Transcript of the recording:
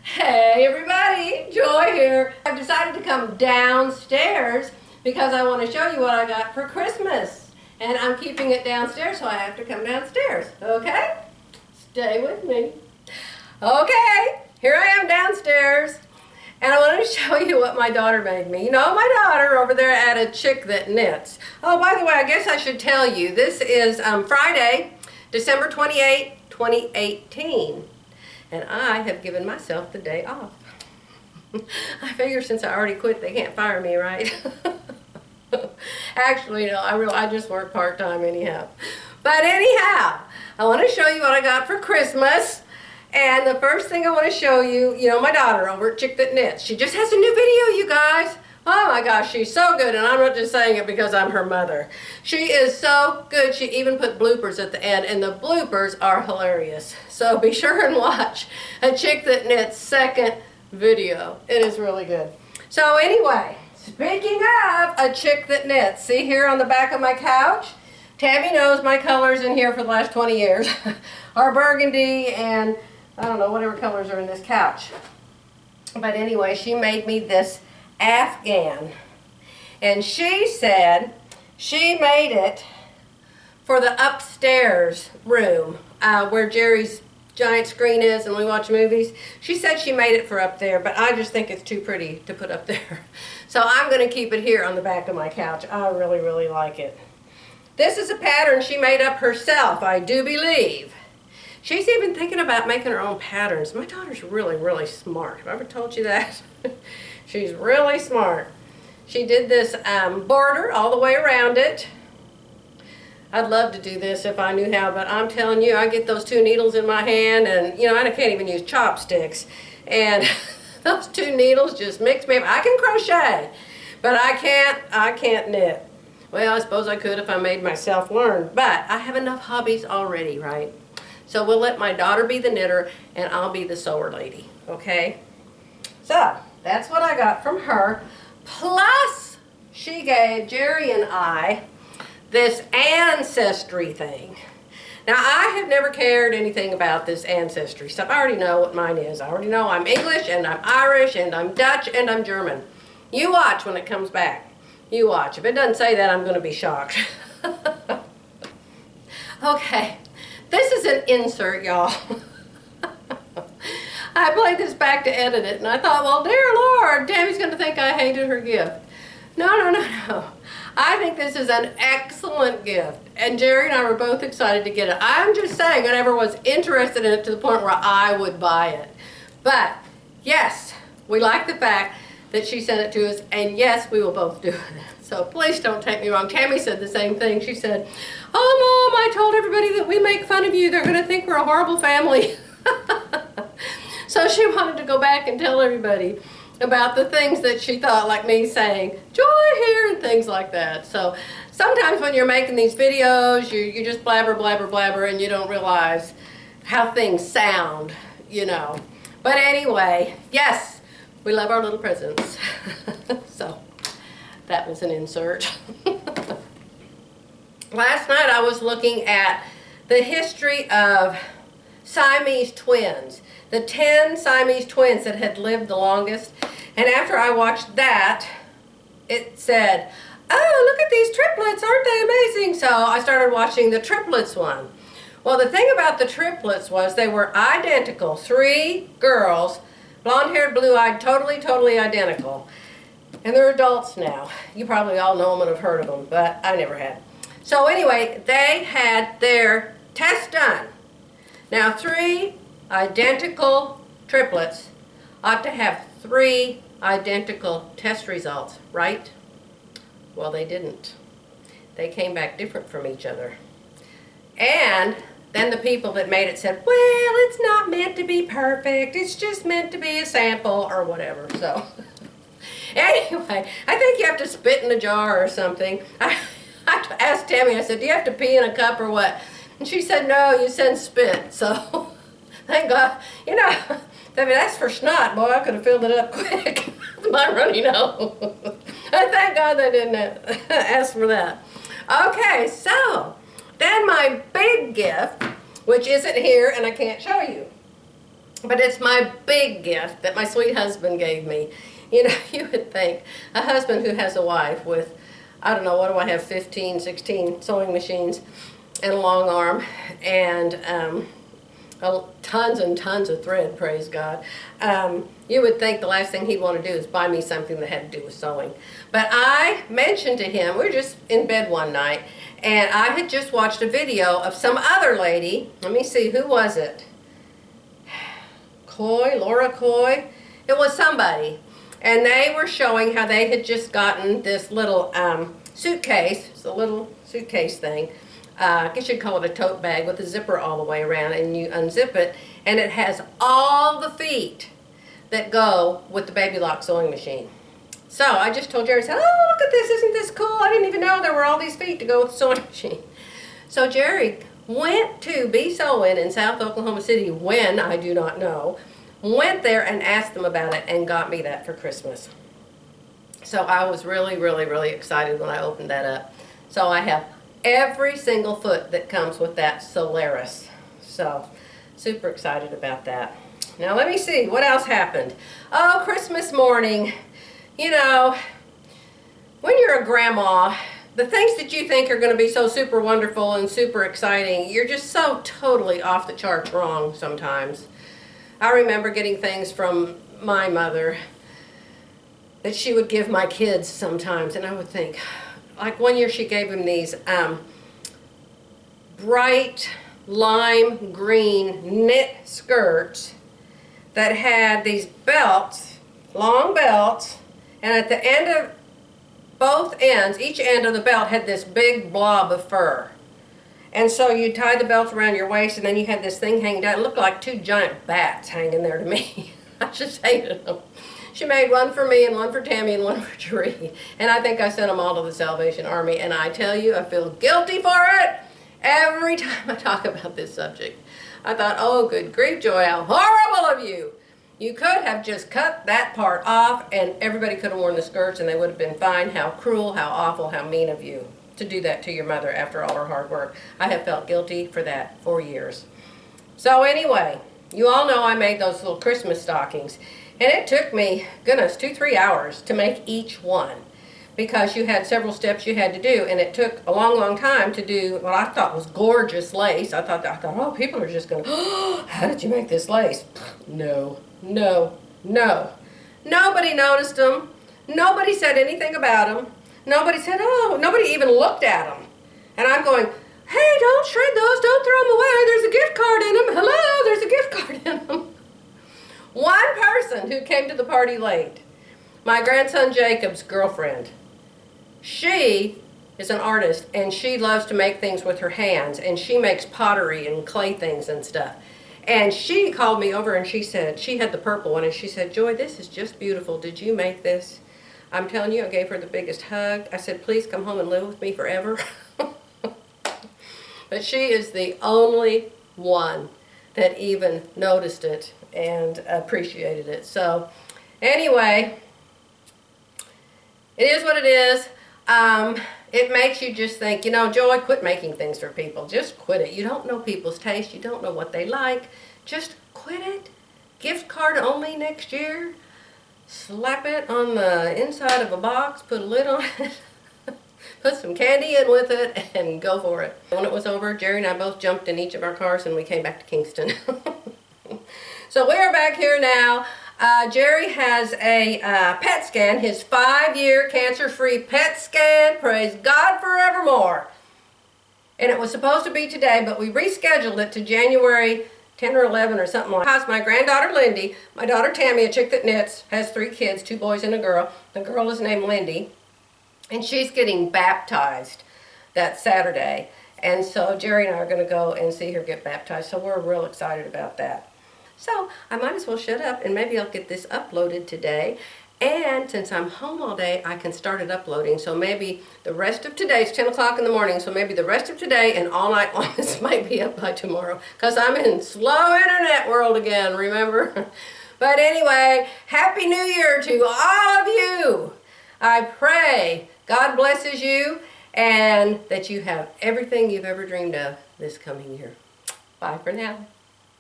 Hey everybody, Joy here. I've decided to come downstairs because I want to show you what I got for Christmas. And I'm keeping it downstairs, so I have to come downstairs, okay? Stay with me. Okay, here I am downstairs. And I want to show you what my daughter made me. You know, my daughter over there at A Chick That Knitz. Oh, by the way, I guess I should tell you, this is Friday, December 28, 2018. And I have given myself the day off. I figure since I already quit, they can't fire me, right? Actually, no, I just work part-time anyhow. But anyhow, I want to show you what I got for Christmas. And the first thing I want to show you, you know, my daughter over at Chick That Knitz. She just has a new video, you guys. Oh my gosh, she's so good, and I'm not just saying it because I'm her mother. She is so good. She even put bloopers at the end, and the bloopers are hilarious. So be sure and watch A Chick That Knitz second video. It is really good. So anyway, speaking of A Chick That Knitz, see here on the back of my couch? Tammy knows my colors in here for the last 20 years are burgundy and I don't know, whatever colors are in this couch. But anyway, she made me this afghan. And she said she made it for the upstairs room where Jerry's giant screen is and we watch movies. She said she made it for up there, but I just think it's too pretty to put up there. So I'm going to keep it here on the back of my couch. I really, really like it. This is a pattern she made up herself, I do believe. She's even thinking about making her own patterns. My daughter's really, really smart. Have I ever told you that? She's really smart. She did this border all the way around it. I'd love to do this if I knew how, but I'm telling you, I get those two needles in my hand and, you know, I can't even use chopsticks. And those two needles just mix me up. I can crochet, but I can't knit. Well, I suppose I could if I made myself learn, but I have enough hobbies already, right? So we'll let my daughter be the knitter and I'll be the sewer lady, okay? So that's what I got from her. Plus, she gave Jerry and I this ancestry thing. Now, I have never cared anything about this ancestry stuff. I already know what mine is. I already know I'm English and I'm Irish and I'm Dutch and I'm German. You watch when it comes back. You watch. If it doesn't say that, I'm going to be shocked. Okay. This is an insert, y'all. I played this back to edit it, and I thought, well, dear Lord, Tammy's going to think I hated her gift. No. I think this is an excellent gift, and Jerry and I were both excited to get it. I'm just saying I never was interested in it to the point where I would buy it. But, yes, we like the fact that she sent it to us, and yes, we will both do it. So please don't take me wrong. Tammy said the same thing. She said, oh, Mom, I told everybody that we make fun of you. They're going to think we're a horrible family. So she wanted to go back and tell everybody about the things that she thought, like me saying, Joy here, and things like that. So sometimes when you're making these videos, you just blabber, and you don't realize how things sound, you know. But anyway, yes, we love our little presents. So that was an insert. Last night I was looking at the history of Siamese twins, the 10 Siamese twins that had lived the longest. And after I watched that, it said, oh, look at these triplets, aren't they amazing? So I started watching the triplets one. Well, the thing about the triplets was they were identical, 3 girls, blonde-haired, blue-eyed, totally identical. And they're adults now. You probably all know them and have heard of them, but I never had. So anyway, they had their test done. Now 3 identical triplets ought to have 3 identical test results, right? Well, they didn't. They came back different from each other. And then the people that made it said, well, it's not meant to be perfect. It's just meant to be a sample or whatever. So anyway, I think you have to spit in a jar or something. I asked Tammy, I said, do you have to pee in a cup or what? And she said, no, you send spit. So thank God, you know, that's for snot. Boy, I could have filled it up quick with my runny nose. Thank God they didn't ask for that. Okay, so then my big gift, which isn't here and I can't show you. But it's my big gift that my sweet husband gave me. You know, you would think a husband who has a wife with, I don't know, what do I have, 15, 16 sewing machines and a long arm and tons and tons of thread, praise God. You would think the last thing he'd want to do is buy me something that had to do with sewing. But I mentioned to him, we were just in bed one night, and I had just watched a video of some other lady. Let me see, who was it? Laura Coy. It was somebody. And they were showing how they had just gotten this little suitcase. It's a little suitcase thing. I guess you'd call it a tote bag with a zipper all the way around, and you unzip it, and it has all the feet that go with the Baby Lock sewing machine. So I just told Jerry, I said, oh, look at this, isn't this cool? I didn't even know there were all these feet to go with the sewing machine. So Jerry went to Be Sewing in South Oklahoma City when, I do not know, went there and asked them about it and got me that for Christmas. So I was really, really, really excited when I opened that up. So I have every single foot that comes with that Solaris. So super excited about that. Now let me see, what else happened? Oh, Christmas morning. You know, when you're a grandma, the things that you think are going to be so super wonderful and super exciting, you're just so totally off the charts wrong sometimes. I remember getting things from my mother that she would give my kids sometimes, and I would think, like one year she gave them these bright lime green knit skirts that had these belts, long belts, and at the end of both ends, each end of the belt had this big blob of fur. And so you tied the belt around your waist, and then you had this thing hanging down. It looked like two giant bats hanging there to me. I just hated them. She made one for me and one for Tammy and one for Jeree. And I think I sent them all to the Salvation Army. And I tell you, I feel guilty for it every time I talk about this subject. I thought, oh, good grief, Joy, how horrible of you. You could have just cut that part off and everybody could have worn the skirts and they would have been fine. How cruel, how awful, how mean of you to do that to your mother after all her hard work. I have felt guilty for that for years. So anyway, you all know I made those little Christmas stockings. And it took me, goodness, 2-3 hours to make each one because you had several steps you had to do, and it took a long, long time to do what I thought was gorgeous lace. I thought, oh, people are just going, oh, how did you make this lace? No, no, no. Nobody noticed them. Nobody said anything about them. Nobody said, oh, nobody even looked at them. And I'm going, hey, don't shred those, don't throw them away. There's a gift card in them. Hello, there's a gift card in them. One person who came to the party late, my grandson Jacob's girlfriend. She is an artist and she loves to make things with her hands, and she makes pottery and clay things and stuff. And she called me over and she said, she had the purple one, and she said, Joy, this is just beautiful. Did you make this? I'm telling you, I gave her the biggest hug. I said, please come home and live with me forever. But she is the only one that even noticed it and appreciated it. So anyway, it is what it is. It makes you just think, you know, Joy, quit making things for people. Just quit it. You don't know people's taste. You don't know what they like. Just quit it. Gift card only next year. Slap it on the inside of a box, put a lid on it, put some candy in with it, and go for it. When it was over, Jerry and I both jumped in each of our cars and we came back to Kingston. So we are back here now. Jerry has a PET scan, his 5-year cancer-free PET scan. Praise God forevermore. And it was supposed to be today, but we rescheduled it to January 10 or 11 or something like that. Because my granddaughter Lindy, my daughter Tammy, a chick that knits, has 3 kids, 2 boys and a girl. The girl is named Lindy, and she's getting baptized that Saturday. And so Jerry and I are going to go and see her get baptized, so we're real excited about that. So I might as well shut up, and maybe I'll get this uploaded today. And since I'm home all day, I can start it uploading. So maybe the rest of today, it's 10 o'clock in the morning, so maybe the rest of today and all night long, this might be up by tomorrow. Because I'm in slow internet world again, remember? But anyway, Happy New Year to all of you. I pray God blesses you and that you have everything you've ever dreamed of this coming year. Bye for now.